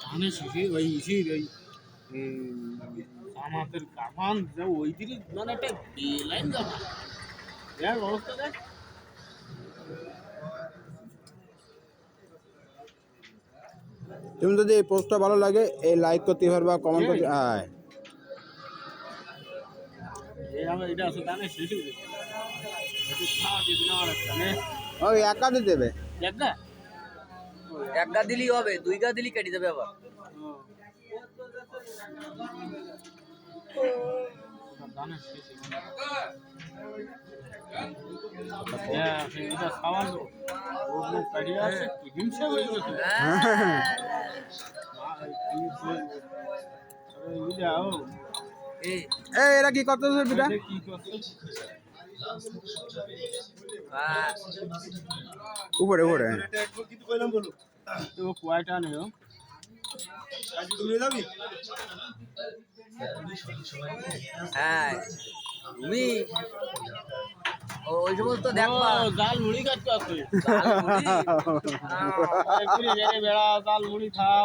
ধানের শিশি ওই ইসির ওই আমাদের কামান ওই দিকে মানে একটা লাইন যাবে দেখ অবস্থা দেখ তুমি যদি এই পোস্টটা ভালো লাগে এই লাইক করতে পারবা কমেন্ট করতে হ্যাঁ এই আমার এটা আছে ধানের শিশি একটু খাওয়া দিবি না আর একটা নে ওই একা দিয়ে দেবে দেখ না এক গা দিলেই হবে, দুই গা দিলেই কেটে যাবে আবার। ধানের শিশি হ্যাঁ এটা খাওয়ার ওগুলো কাটিয়ে আছে কি হিংসা হয়ে গেছে এই এই এরা কি করতেছে পিঠা কি করছে উপরে উপরে তো কয়টা নেই হ্যাঁ তুমি ওই সমস্ত দেখবা জাল মুড়ি কাটতে আছে জাল মুড়ি। বেড়া জাল মুড়ি খাও